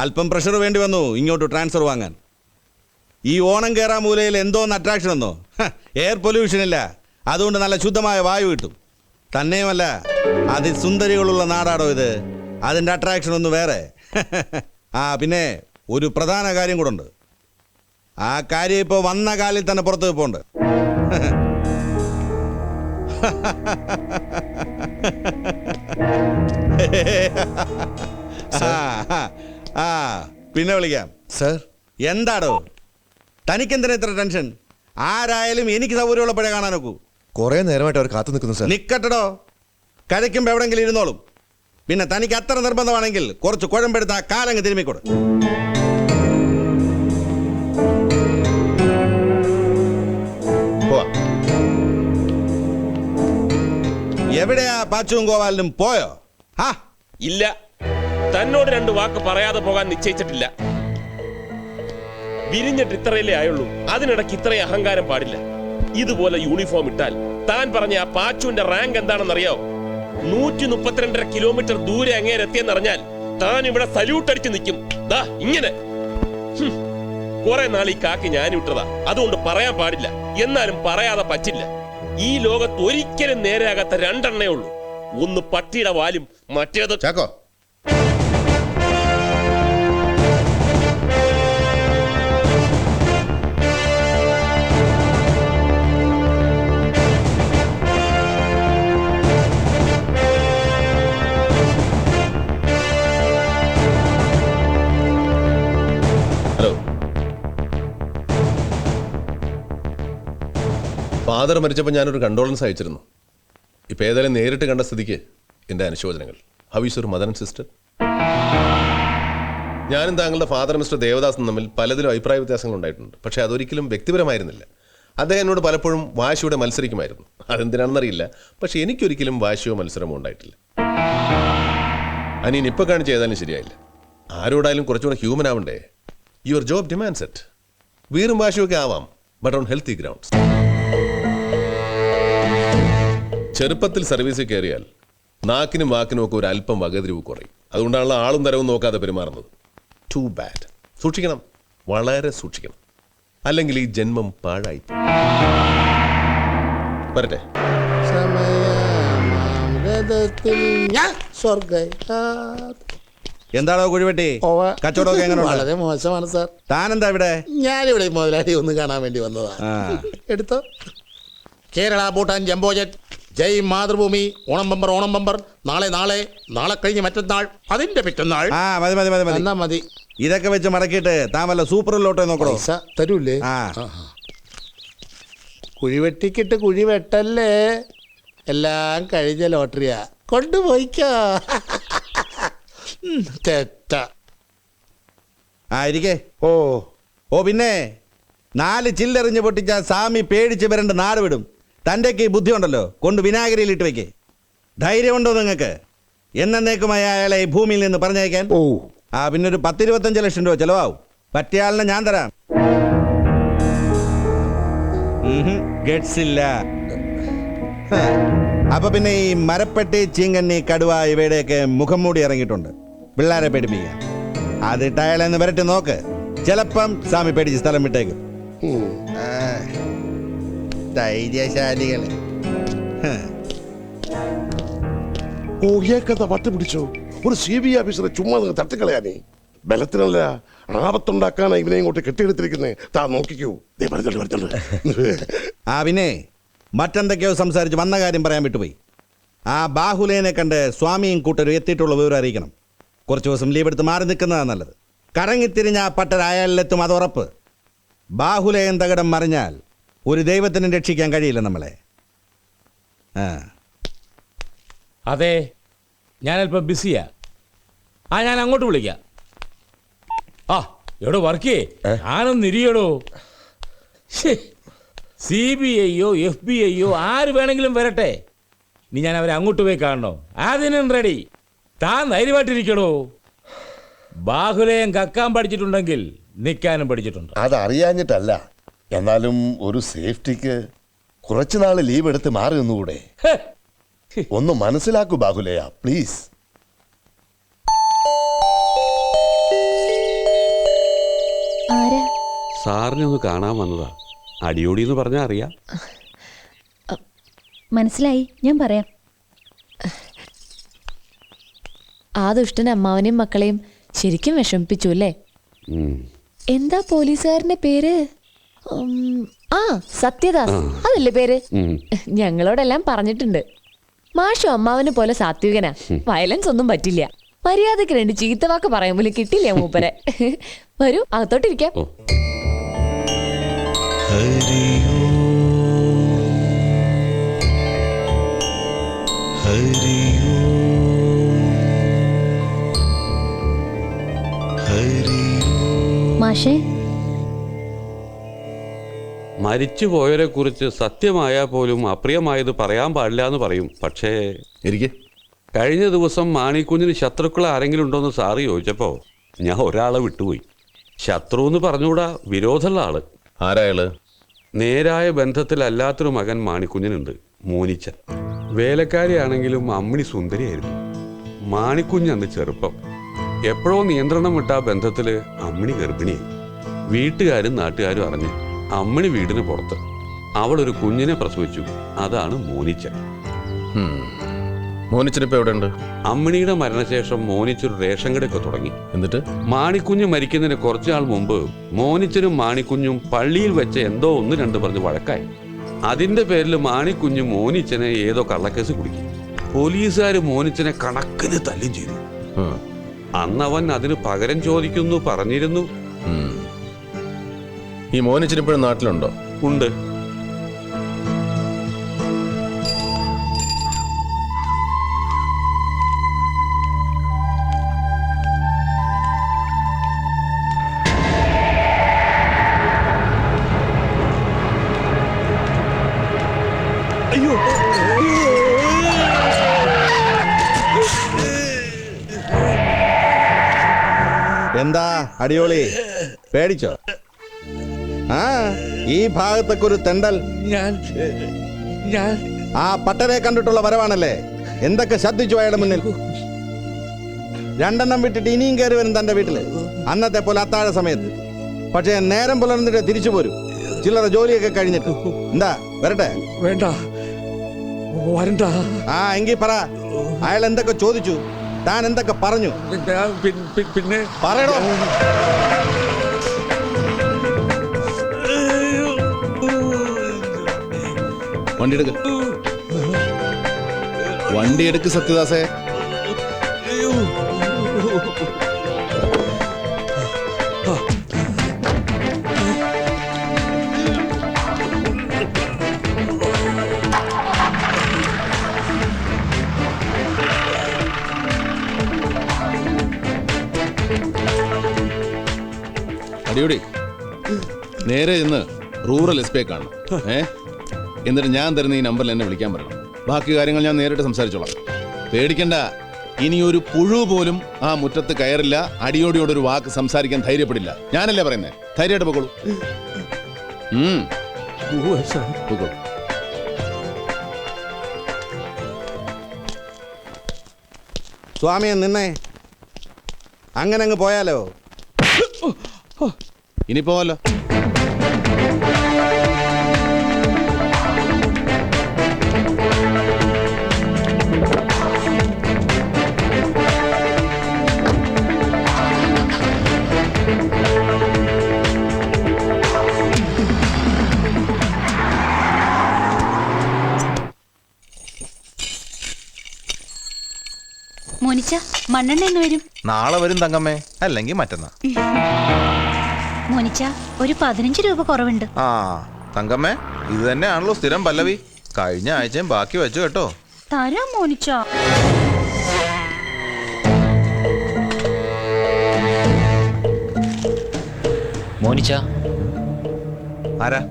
അല്പം പ്രഷർ വേണ്ടി വന്നു ഇങ്ങോട്ട് ട്രാൻസ്ഫർ വാങ്ങാൻ. ഈ ഓണം കയറാ മൂലയിൽ എന്തോന്ന് അട്രാക്ഷൻ എന്നോ? എയർ പൊല്യൂഷൻ ഇല്ല, അതുകൊണ്ട് നല്ല ശുദ്ധമായ വായു കിട്ടും. തന്നെയുമല്ല, അതിസുന്ദരികളുള്ള നാടാടോ ഇത്. അതിൻ്റെ അട്രാക്ഷൻ ഒന്ന് വേറെ. ആ പിന്നെ ഒരു പ്രധാന കാര്യം കൂടെ ഉണ്ട്. ആ കാര്യം ഇപ്പോൾ വന്ന കാലിൽ തന്നെ പുറത്ത് വെപ്പുണ്ട്. പിന്നെ വിളിക്കാം സർ. എന്താടോ തനിക്കെന്തിനാ ഇത്ര ടെൻഷൻ? ആരായാലും എനിക്ക് സൗകര്യമുള്ളപ്പോഴേ കാണാൻ നോക്കൂ. കുറെ നേരമായിട്ട് അവർ കാത്തു നിൽക്കുന്നു സർ. നിക്കട്ടടോ, കഴിക്കുമ്പോൾ എവിടെങ്കിലും ഇരുന്നോളും. പിന്നെ തനിക്ക് അത്ര നിർബന്ധമാണെങ്കിൽ കുറച്ച് കുഴമ്പെടുത്ത് ആ കാലങ്ങ് തിരുമ്മിക്കൊടു. എവിടെയാ പാച്ചുവും ഗോപാലിനും പോയോ? ഇല്ല, തന്നോട് 2 വാക്ക് പറയാതെ പോകാൻ നിശ്ചയിച്ചിട്ടില്ല. വിരിഞ്ഞിട്ട് ഇത്രയല്ലേ ആയുള്ളൂ, അതിനിടയ്ക്ക് ഇത്രയും അഹങ്കാരം പാടില്ല. ഇതുപോലെ യൂണിഫോം ഇട്ടാൽ താൻ പറഞ്ഞ ആ പാച്ചുവിന്റെ റാങ്ക് എന്താണെന്നറിയോ? 132.5 കിലോമീറ്റർ ദൂരെ അങ്ങേരെത്തിയെന്നറിഞ്ഞാൽ താൻ ഇവിടെ സല്യൂട്ട് അടിച്ച് നിൽക്കും. ദാ ഇങ്ങനെ. കുറെ നാൾ ഈ കാക്കി ഞാൻ വിട്ടതാ, അതുകൊണ്ട് പറയാൻ പാടില്ല. എന്നാലും പറയാതെ പറ്റില്ല. ഈ ലോകത്ത് ഒരിക്കലും നേരെയാകാത്ത 2 എണ്ണേ ഉള്ളൂ. ഒന്ന് പട്ടിയുടെ വാലും, മറ്റേത് ചാക്കോ. ഹലോ. ഫാദർ മരിച്ചപ്പോൾ ഞാനൊരു കണ്ടോളൻസ് അയച്ചിരുന്നു. ഇപ്പം ഏതായാലും നേരിട്ട് കണ്ട സ്ഥിതിക്ക് എൻ്റെ അനുശോചനങ്ങൾ. How is your mother and sister? ഞാനും താങ്കളുടെ ഫാദർ മിസ്റ്റർ ദേവദാസും തമ്മിൽ പലതിലും അഭിപ്രായ വ്യത്യാസങ്ങൾ ഉണ്ടായിട്ടുണ്ട്. പക്ഷേ അതൊരിക്കലും വ്യക്തിപരമായിരുന്നില്ല. അദ്ദേഹം എന്നോട് പലപ്പോഴും വാശിയോടെ മത്സരിക്കുമായിരുന്നു. അതെന്തിനാണെന്നറിയില്ല, പക്ഷേ എനിക്കൊരിക്കലും വാശിയോ മത്സരമോ ഉണ്ടായിട്ടില്ല. അനിയൻ ഇപ്പോൾ കാണിച്ച് ഏതായാലും ശരിയായില്ല. ആരോടായാലും കുറച്ചുകൂടെ ഹ്യൂമൻ ആവണ്ടേ? Your job demands it. വീറും വാശിയൊക്കെ ആവാം, ബട്ട് ഓൺ ഹെൽത്തി ഗ്രൗണ്ട്സ്. ചെറുപ്പത്തിൽ സർവീസിൽ കയറിയാൽ നാക്കിനും വാക്കിനും ഒക്കെ ഒരു അല്പം വകതിരിവ് കുറയും. അതുകൊണ്ടാണല്ലോ ആളും തരവും നോക്കാതെ പെരുമാറുന്നത്. Too bad. സൂക്ഷിക്കണം, വളരെ സൂക്ഷിക്കണം. അല്ലെങ്കിൽ ഈ ജന്മം പാഴായി. വരട്ടെ. എന്താണോ കുഴിവെട്ടി? കച്ചവടമൊക്കെ എങ്ങനെ? വളരെ മോശമാണ് സാർ. താനെന്താ ഇവിടെ? ഞാനിവിടെ മുതലാളി ഒന്ന് കാണാൻ വേണ്ടി വന്നതാ. എടുത്തോ. കേരള ഭൂട്ടാൻ ജംബോ ജെറ്റ്, ജയ് മാതൃഭൂമി, ഓണം ബമ്പർ, ഓണം ബമ്പർ, നാളെ നാളെ കഴിഞ്ഞ് മറ്റന്നാൾ, അതിന്റെ പിറ്റന്നാൾ. മതി മതി. ഇതൊക്കെ വെച്ച് മടക്കിയിട്ട് താൻ വല്ല സൂപ്പറിലോട്ടെ നോക്കണോ? തരൂല്ലേ? കുഴിവെട്ടിക്കിട്ട് കുഴി വെട്ടല്ലേ, എല്ലാം കഴിഞ്ഞ ലോട്ടറിയാ. കൊണ്ടുപോയിക്കോ. തെറ്റ. ഇരിക്കേ. ഓ പിന്നെ 4 ചില്ലെറിഞ്ഞ് പൊട്ടിച്ച സ്വാമി പേടിച്ച് വരണ്ട് നാട് വിടും. തൻ്റെയൊക്കെ ഈ ബുദ്ധി ഉണ്ടല്ലോ, കൊണ്ട് വിനാഗിരിയിൽ ഇട്ട് വെക്കേ. ധൈര്യമുണ്ടോ നിങ്ങൾക്ക് എന്നേക്കുമായി അയാളെ ഈ ഭൂമിയിൽ നിന്ന് പറഞ്ഞയക്കാൻ? പിന്നെ ഒരു 10-25 ലക്ഷം രൂപ ചെലവാവും. പറ്റിയാളിനെ ഞാൻ തരാം. ഗഡ്സ് ഇല്ല. അപ്പൊ പിന്നെ ഈ മരപ്പെട്ടി, ചീങ്കണ്ണി, കടുവ ഇവയുടെയൊക്കെ മുഖം മൂടി ഇറങ്ങിയിട്ടുണ്ട് പിള്ളേരെ പേടിപ്പിക്കാൻ. അതിട്ട് അയാളെന്ന് വരട്ടെ നോക്ക്. ചിലപ്പം സ്വാമി പേടിച്ച് സ്ഥലം വിട്ടേക്കും. ധൈര്യശാലികളെ. പിടിച്ചോ ഒരു CBI ഓഫീസറെ ചുമ്മാ തട്ടിക്കളയാനേ. ബലത്തിനല്ല, ആപത്തുണ്ടാക്കാനാ ഇവനെ ഇങ്ങോട്ട് കെട്ടിയെടുത്തിരിക്കുന്നേ. താ നോക്കിക്കൂ. പിന്നെ മറ്റെന്തൊക്കെയോ സംസാരിച്ച് വന്ന കാര്യം പറയാൻ വിട്ടുപോയി. ആ ബാഹുലേനെ കണ്ട് സ്വാമിയും കൂട്ടരും എത്തിയിട്ടുള്ള വിവരം അറിയിക്കണം. കുറച്ച് ദിവസം ലീവ് എടുത്ത് മാറി നിൽക്കുന്നതാണ് നല്ലത്. കറങ്ങിത്തിരിഞ്ഞ ആ പട്ടർ അയാളിലെത്തും, അത് ഉറപ്പ്. ബാഹുലേയൻ തകടം മറിഞ്ഞാൽ ഒരു ദൈവത്തിനും രക്ഷിക്കാൻ കഴിയില്ല നമ്മളെ. അതെ, ഞാനല്പം ബിസിയാ. ഞാൻ അങ്ങോട്ട് വിളിക്കാം. എവിടെ വർക്കേ? ഞാനൊന്ന് ഇരിയടോ. CBI-യോ FBI-യോ ആര് വേണമെങ്കിലും വരട്ടെ. ഇനി ഞാൻ അവരെ അങ്ങോട്ട് പോയി കാണണോ? അതിനും റെഡി. താൻ ധൈര്യമായിട്ടിരിക്കണോ. ബാഹുലേയം കക്കാൻ പഠിച്ചിട്ടുണ്ടെങ്കിൽ നിൽക്കാനും പഠിച്ചിട്ടുണ്ട്. അതറിയാഞ്ഞിട്ടല്ല, എന്നാലും ഒരു സേഫ്റ്റിക്ക് കുറച്ചുനാൾ ലീവ് എടുത്ത് മാറി ഒന്നുകൂടെ. ഒന്ന് മനസ്സിലാക്കൂ ബാഹുലേയ, പ്ലീസ്. സാറിനെ ഒന്ന് കാണാൻ വന്നതാ. അടിയോടി എന്ന് പറഞ്ഞാൽ അറിയാം. മനസ്സിലായി, ഞാൻ പറയാം. ആ ദുഷ്ടൻ അമ്മാവനെയും മക്കളെയും ശരിക്കും വിഷമിപ്പിച്ചു അല്ലേ? എന്താ പോലീസുകാരന്റെ പേര്? ആ, സത്യദാസ് അതല്ലേ പേര്? ഞങ്ങളോടെല്ലാം പറഞ്ഞിട്ടുണ്ട്. മാഷും അമ്മാവനെ പോലെ സാത്വികനാ, വയലൻസ് ഒന്നും പറ്റില്ല. മര്യാദക്ക് 2 ചീത്തവാക്ക് പറയാൻ പോലും കിട്ടില്ല മൂപ്പരെ. വരൂ, അകത്തോട്ടിരിക്കാം. മാഷേ, മരിച്ചുപോയവരെ കുറിച്ച് സത്യമായാൽ പോലും അപ്രിയമായത് പറയാൻ പാടില്ല എന്ന് പറയും. പക്ഷേ കഴിഞ്ഞ ദിവസം മാണിക്കുഞ്ഞിന് ശത്രുക്കൾ ആരെങ്കിലും ഉണ്ടോയെന്ന് സാറ് ചോദിച്ചപ്പോൾ ഞാൻ ഒരാളെ വിട്ടുപോയി. ശത്രു എന്ന് പറഞ്ഞുകൂടാ, വിരോധമുള്ള ആള്. ആരായാള്? നേരായ ബന്ധത്തിലല്ലാത്തൊരു മകൻ മാണിക്കുഞ്ഞിനുണ്ട്, മോനിച്ചൻ. വേലക്കാരിയാണെങ്കിലും അമ്മിണി സുന്ദരിയായിരുന്നു. മാണിക്കുഞ്ഞ് അന്ന് ചെറുപ്പം. എപ്പോഴോ നിയന്ത്രണം വിട്ട ആ ബന്ധത്തില് അമ്മിണി ഗർഭിണിയായി. വീട്ടുകാരും നാട്ടുകാരും അറിഞ്ഞ് അമ്മിണി വീടിന് പുറത്ത്. അവളൊരു കുഞ്ഞിനെ പ്രസവിച്ചു. അതാണ് മോനിച്ചൻ. മോനിച്ചനിപ്പോ എവിടെ ഉണ്ട്? അമ്മിണിയുടെ മരണശേഷം മോനിച്ചൊരു റേഷൻ കടയൊക്കെ തുടങ്ങി. എന്നിട്ട് മാണിക്കുഞ്ഞ് മരിക്കുന്നതിന് കുറച്ചുനാൾ മുമ്പ് മോനിച്ചനും മാണിക്കുഞ്ഞും പള്ളിയിൽ വെച്ച് എന്തോ 1-2 പറഞ്ഞ് വഴക്കായി. അതിന്റെ പേരിൽ മാണിക്കുഞ്ഞ് മോനിച്ചനെ ഏതോ കള്ളക്കേസ് കുടുക്കി. പോലീസുകാർ മോനിച്ചനെ കണക്കിന് തല്ലും ചെയ്തു. അന്നവൻ അതിന് പകരം ചോദിക്കുന്നു പറഞ്ഞിരുന്നു. ഈ മോനിച്ചനിപ്പോഴും നാട്ടിലുണ്ടോ? ഉണ്ട്. എന്താ അടിയോളി, പേടിച്ചോ? ആ, ഈ ഭാഗത്തൊക്കെ ഒരു തെണ്ടൽ. ആ പട്ടരെ കണ്ടിട്ടുള്ള വരവാണല്ലേ? എന്തൊക്കെ ശ്രദ്ധിച്ചു അയാളുടെ മുന്നിൽ. 2 വിട്ടിട്ട് ഇനിയും കയറി വരും തന്റെ വീട്ടില്, അന്നത്തെ പോലെ അത്താഴ സമയത്ത്. പക്ഷേ നേരം പുലർന്നിട്ട് തിരിച്ചു പോരും, ചില്ലറ ജോലിയൊക്കെ കഴിഞ്ഞിട്ട്. എന്താ, വരട്ടെ? വേണ്ട, വരണ്ട. ആ, എങ്കി പറ, അയാൾ എന്തൊക്കെ ചോദിച്ചു, താൻ എന്തൊക്കെ പറഞ്ഞു? പിന്നെ പറയണോ? വണ്ടി എടുക്ക് സത്യദാസേ. അടിയോടി, നേരെ ഇന്ന് റൂറൽ എസ്പി കാണണം. എന്നിട്ട് ഞാൻ തരുന്ന ഈ നമ്പറിൽ എന്നെ വിളിക്കാൻ പറയണം. ബാക്കി കാര്യങ്ങൾ ഞാൻ നേരിട്ട് സംസാരിച്ചോളാം. പേടിക്കണ്ട, ഇനി ഒരു പുഴു പോലും ആ മുറ്റത്ത് കയറില്ല. അടിയോടിയോടൊരു വാക്ക് സംസാരിക്കാൻ ധൈര്യപ്പെടില്ല. ഞാനല്ലേ പറയുന്നേ, ധൈര്യമായിട്ട് പൊക്കോളൂ. പൊക്കോളൂ. സ്വാമിയെ നിന്നെ അങ്ങനെ അങ്ങ് പോയാലോ? ഇനി പോവല്ലോ. മോനിച്ച, മണ്ണെണ്ണ എന്ന് വരും? നാളെ വരും തങ്കമ്മേ, അല്ലെങ്കിൽ മറ്റന്നാ. മോനിച്ച, ഒരു 15 രൂപ കുറവുണ്ട്. ആ തങ്കമ്മേ, ഇത് തന്നെയാണല്ലോ സ്ഥിരം പല്ലവി. കഴിഞ്ഞ ആഴ്ചയും ബാക്കി വെച്ചു കേട്ടോ. തരാം മോനിച്ച. മോനിച്ച, ആരാ?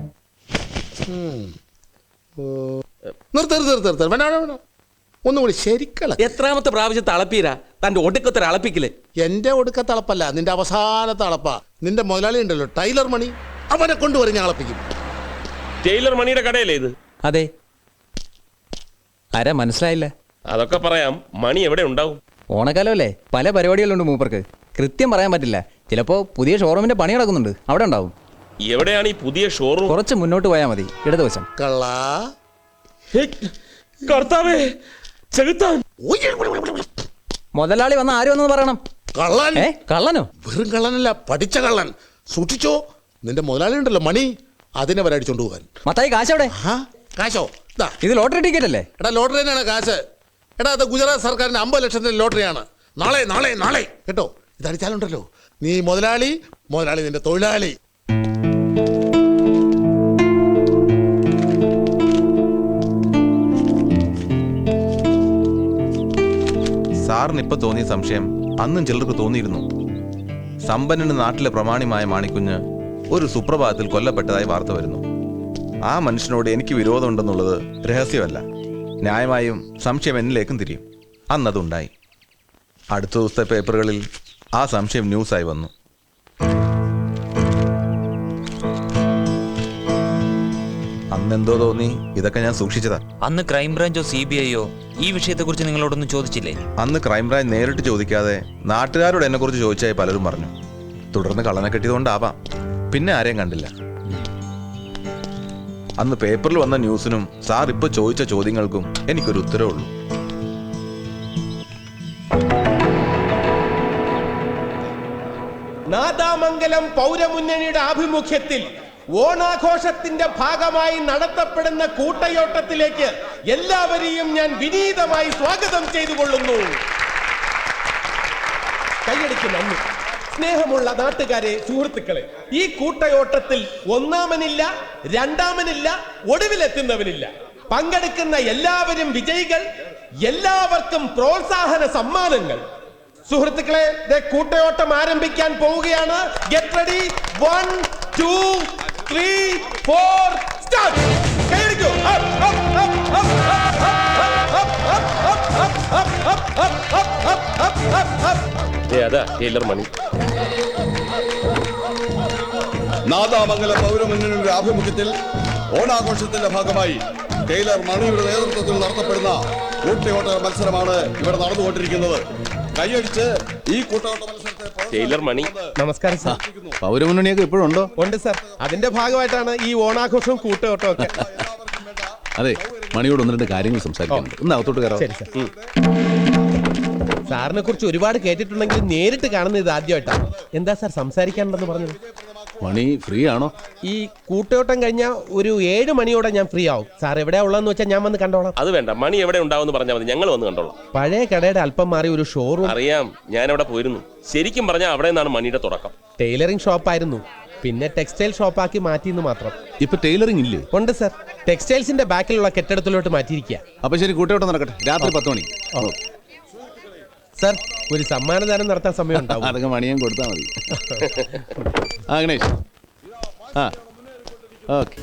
നിർത്ത വേണ്ട, ഒന്നുകൂടി ശരിക്കള. എത്രാമത്തെ പ്രാവശ്യത്തെ അളപ്പീരാ തന്റെ ഒടുക്കത്തെ അളപ്പിക്കല്? എന്റെ ഒടുക്കത്തെ അളപ്പല്ല, നിന്റെ അവസാനത്തെ അളപ്പാ. നിന്റെ മുതലാളി ഉണ്ടല്ലോ, ടൈലർ മണി, അവനെ കൊണ്ടുവരും, ഞാൻ അളപ്പിക്കും. ടൈലർ മണിയുടെ കടയല്ലേ ഇത്? അതെ. ആരാ മനസ്സിലായില്ല? അതൊക്കെ പറയാം. മണി എവിടെ ഉണ്ടാവും? ഓണക്കാലമല്ലേ, പല പരിപാടികളുണ്ട് മൂപ്പർക്ക്. കൃത്യം പറയാൻ പറ്റില്ല. ചിലപ്പോ പുതിയ ഷോറൂമിന്റെ പണി നടക്കുന്നുണ്ട്, അവിടെ ഉണ്ടാവും. എവിടെയാണ് ഈ പുതിയ ഷോറൂം? കുറച്ച് മുന്നോട്ട് പോയാൽ മതി, ഇടതുവശം. കള്ളാ കർത്താവേ, ചെകുത്താൻ! മുതലാളി വന്ന ആരും ഒന്നും പറയണം. കള്ളൻ. കള്ളനോ? വെറും കള്ളനല്ല, പഠിച്ച കള്ളൻ. സൂക്ഷിച്ചോ, നിന്റെ മുതലാളി ഉണ്ടല്ലോ മണി, അതിനെ വരെ അടിച്ചോണ്ട് പോകാൻ. മത്തായി കാശ് എവിടെ? കാശോ? ഇത് ലോട്ടറി ടിക്കറ്റ് അല്ലേ? എടാ ലോട്ടറി തന്നെയാണ് കാശ്. എടാ അത് ഗുജറാത്ത് സർക്കാരിന്റെ 50 ലക്ഷത്തിന്റെ ലോട്ടറിയാണ്. നാളെ നാളെ നാളെ കേട്ടോ, ഇത് അടിച്ചാലുണ്ടല്ലോ നീ മുതലാളി, മുതലാളി നിന്റെ തൊഴിലാളി. സാറിന് ഇപ്പൊ തോന്നിയ സംശയം അന്നും ചിലർക്ക് തോന്നിയിരുന്നു. സമ്പന്നന് നാട്ടിലെ പ്രമാണിമായ മാണിക്കുഞ്ഞ് ഒരു സുപ്രഭാതത്തിൽ കൊല്ലപ്പെട്ടതായി വാർത്ത വരുന്നു. ആ മനുഷ്യനോട് എനിക്ക് വിരോധമുണ്ടെന്നുള്ളത് രഹസ്യമല്ല. ന്യായമായും സംശയം എന്നിലേക്കും തിരിയും. അന്നതുണ്ടായി. അടുത്ത ദിവസത്തെ പേപ്പറുകളിൽ ആ സംശയം ന്യൂസായി വന്നു. അന്നെന്തോ തോന്നി, ഇതൊക്കെ ഞാൻ സൂക്ഷിച്ചതാ. അന്ന് ക്രൈംബ്രാഞ്ചോ CBIയോ ഈ വിഷയത്തെക്കുറിച്ച് നിങ്ങളോടൊന്നും ചോദിച്ചില്ലേ? അന്ന് ക്രൈംബ്രാഞ്ച് നേരിട്ട് ചോദിക്കാതെ നാട്ടുകാരോട് എന്നെ കുറിച്ച് ചോദിച്ചായി പലരും പറഞ്ഞു. തുടർന്ന് കള്ളനെ കെട്ടിയതുകൊണ്ടാവാം, പിന്നെ ആരെയും കണ്ടില്ല. അന്ന് പേപ്പറിൽ വന്ന ന്യൂസിനും സാർ ഇപ്പൊ ചോദിച്ച ചോദ്യങ്ങൾക്കും എനിക്കൊരു ഉത്തരവുള്ളൂ. നാദാമംഗലം പൗരമുന്നണിയുടെ ആഭിമുഖ്യത്തിൽ ഓണാഘോഷത്തിന്റെ ഭാഗമായി നടത്തപ്പെടുന്ന കൂട്ടയോട്ടത്തിലേക്ക് എല്ലാവരെയും ഞാൻ വിനീതമായി സ്വാഗതം ചെയ്തുകൊള്ളുന്നു. കൈയടിക്ക് നന്ദി. സ്നേഹമുള്ള നാട്ടുകാരെ, സുഹൃത്തുക്കളെ, ഈ കൂട്ടയോട്ടത്തിൽ ഒന്നാമനില്ല, രണ്ടാമനില്ല, ഒടുവിലെത്തുന്നവനില്ല. പങ്കെടുക്കുന്ന എല്ലാവരും വിജയികൾ, എല്ലാവർക്കും പ്രോത്സാഹന സമ്മാനങ്ങൾ. സുഹൃത്തുക്കളെ, കൂട്ടയോട്ടം ആരംഭിക്കാൻ പോവുകയാണ്. Get ready. 1 2 3 4 സ്റ്റാർട്ട്. കൈയടിക്കൂ. അതാ ടൈലർ മണി. നാദാമംഗലം പൗരമുന്നണിയുടെ ആഭിമുഖ്യത്തിൽ ഓണാഘോഷത്തിന്റെ ഭാഗമായി ടൈലർ മണിയുടെ നേതൃത്വത്തിൽ നടത്തപ്പെടുന്ന കൂട്ടയോട്ട മത്സരമാണ് ഇവിടെ നടന്നുകൊണ്ടിരിക്കുന്നത്. കൈയടിച്ച് ഈ കൂട്ടയോട്ട മത്സരത്തെ ടൈലർ മണി. നമസ്കാരം സാർ. പൗരമുന്നണിയൊക്കെ ഇപ്പോഴുണ്ടോ? ഉണ്ട് സാർ. അതിന്റെ ഭാഗമായിട്ടാണ് ഈ ഓണാഘോഷവും കൂട്ടയോട്ടവും ഒക്കെ. അതെ, മണിയോട് 1-2 കാര്യങ്ങൾ സംസാരിക്കുന്നുണ്ട്. ഒന്ന് അകത്തോട്ട് കയറാം. ശരി സാർ. സാറിനെ കുറിച്ച് ഒരുപാട് കേട്ടിട്ടുണ്ടെങ്കിൽ നേരിട്ട് കാണുന്നത് ഇത് ആദ്യമായിട്ടാണ്. എന്താ സാർ സംസാരിക്കാനുണ്ടെന്ന് പറഞ്ഞത്? മണി ഫ്രീ ആണോ? ഈ കൂട്ടയോട്ടം കഴിഞ്ഞാൽ ഒരു 7 മണിയോടെ ഞാൻ ഫ്രീ ആവും. സാർ എവിടെയാ ഉള്ളതെന്ന് വെച്ചാൽ ഞാൻ വന്ന് കണ്ടോളാം. അത് വേണ്ട, മണി എവിടെ ഉണ്ടാവും പറഞ്ഞാൽ മതി, ഞങ്ങൾ വന്ന് കണ്ടോളാം. പഴയ കടയുടെ അല്പം മാറി ഒരു ഷോറൂം. അറിയാം, ഞാൻ അവിടെ പോയിരുന്നു. ശരിക്കും പറഞ്ഞാൽ അവിടെ നിന്നാണ് മണിയുടെ തുടക്കം. ടൈലറിംഗ് ഷോപ്പായിരുന്നു, പിന്നെ ടെക്സ്റ്റൈൽ ഷോപ്പാക്കി മാറ്റിയെന്ന് മാത്രം. ഇപ്പൊ ടൈലറിംഗ് ഇല്ലേ? ഉണ്ട് സാർ. ടെക്സ്റ്റൈൽസിന്റെ ബാക്കിലുള്ള കെട്ടിടത്തിലോട്ട് മാറ്റിയിരിക്കുക. അപ്പൊ ശരി, കൂട്ടയോട്ടം നടക്കട്ടെ. രാത്രി 10 മണി. സാർ, ഒരു സമ്മാനദാനം നടത്താൻ സമയം ഉണ്ടാവും. അതൊക്കെ മണിയും കൊടുത്താൽ മതി. ആ ഗണേഷ്. ആ ഓക്കെ.